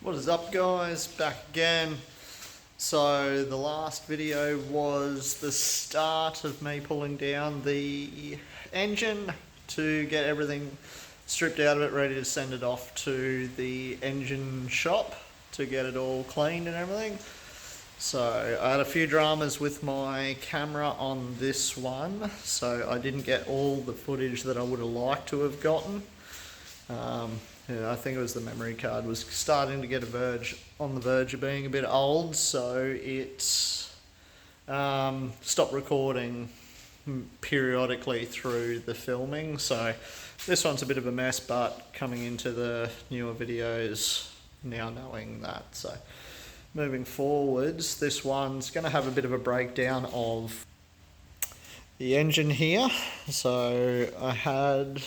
What is up, guys? Back again. So the last video was the start of me pulling down the engine to get everything stripped out of it, ready to send it off to the engine shop to get it all cleaned and everything. So I had a few dramas with my camera on this one, so I didn't get all the footage that I would have liked to have gotten. I think it was the memory card was starting to get on the verge of being a bit old, so it stopped recording periodically through the filming. So this one's a bit of a mess, but coming into the newer videos now knowing that. So moving forwards, this one's going to have a bit of a breakdown of the engine here. So I had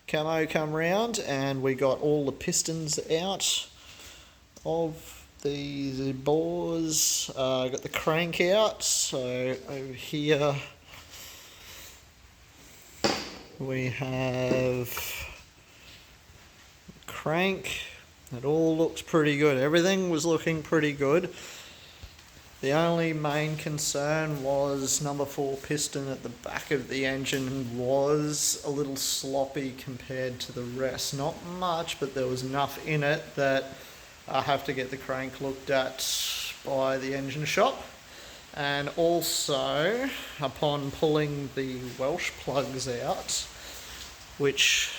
Camo come round and we got all the pistons out of the bores, got the crank out. So over here we have crank. It all looks pretty good. Everything was looking pretty good. The only main concern was number 4 piston at the back of the engine was a little sloppy compared to the rest. Not much, but there was enough in it that I have to get the crank looked at by the engine shop. And also, upon pulling the Welsh plugs out, which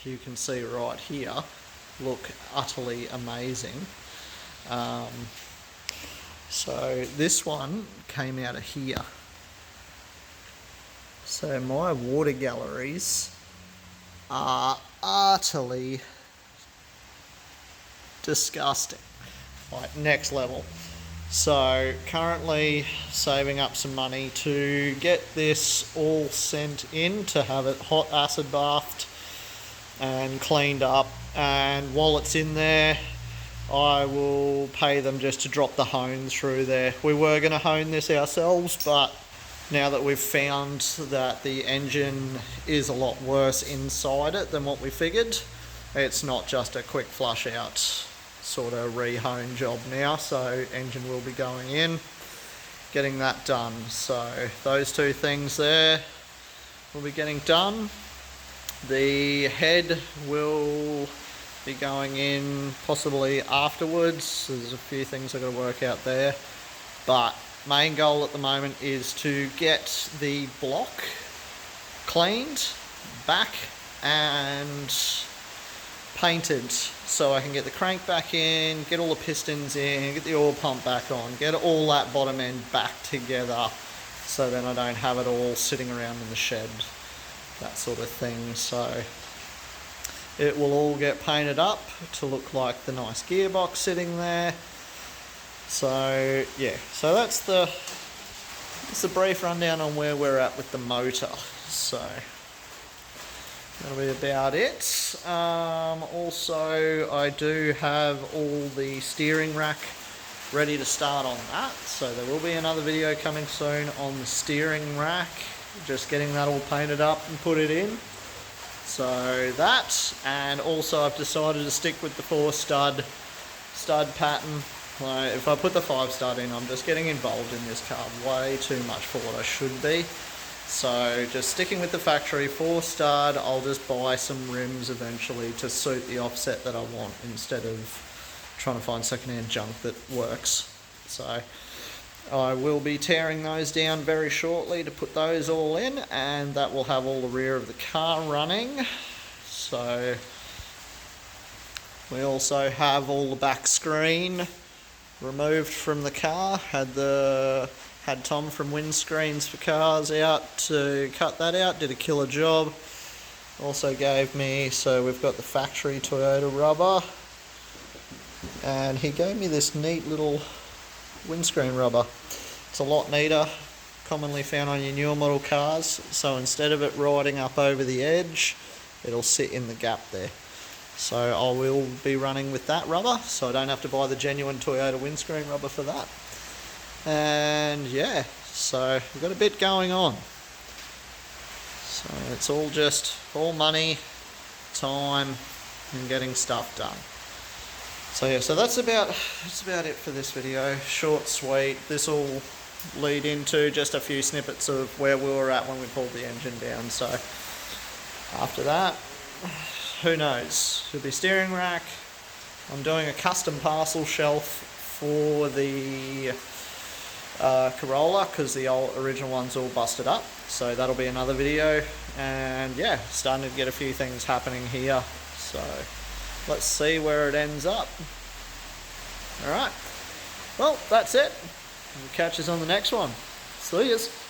you can see right here, look utterly amazing. So this one came out of here. So my water galleries are utterly disgusting, like next level. So currently saving up some money to get this all sent in to have it hot acid bathed and cleaned up, and while it's in there I will pay them just to drop the hone through there. We were going to hone this ourselves, but now that we've found that the engine is a lot worse inside it than what we figured, it's not just a quick flush out sort of re-hone job now. So engine will be going in, getting that done. So those two things there will be getting done. The head will be going in possibly afterwards. There's a few things I've got to work out there, but main goal at the moment is to get the block cleaned back and painted so I can get the crank back in, get all the pistons in, get the oil pump back on, get all that bottom end back together, so then I don't have it all sitting around in the shed, that sort of thing. So it will all get painted up to look like the nice gearbox sitting there. So yeah, so that's the brief rundown on where we're at with the motor. So that'll be about it. Also, I do have all the steering rack ready to start on that. So there will be another video coming soon on the steering rack, just getting that all painted up and put it in. So that, and also I've decided to stick with the 4 stud pattern. Like, if I put the 5 stud in, I'm just getting involved in this car way too much for what I should be. So just sticking with the factory 4 stud. I'll just buy some rims eventually to suit the offset that I want, instead of trying to find secondhand junk that works. So I will be tearing those down very shortly to put those all in, and that will have all the rear of the car running. So we also have all the back screen removed from the car. Had Tom from Windscreens for Cars out to cut that out, did a killer job. Also gave me, so we've got the factory Toyota rubber, and he gave me this neat little windscreen rubber. It's a lot neater, commonly found on your newer model cars. So instead of it riding up over the edge, it'll sit in the gap there. So I will be running with that rubber, so I don't have to buy the genuine Toyota windscreen rubber for that. And yeah, so we've got a bit going on. So it's all just all money, time, and getting stuff done. So yeah, so that's about it for this video. Short, sweet. This will lead into just a few snippets of where we were at when we pulled the engine down. So after that, who knows? Could be steering rack. I'm doing a custom parcel shelf for the Corolla because the original one's all busted up. So that'll be another video. And yeah, starting to get a few things happening here. So let's see where it ends up. Alright, well, that's it. We'll catch us on the next one. See yous.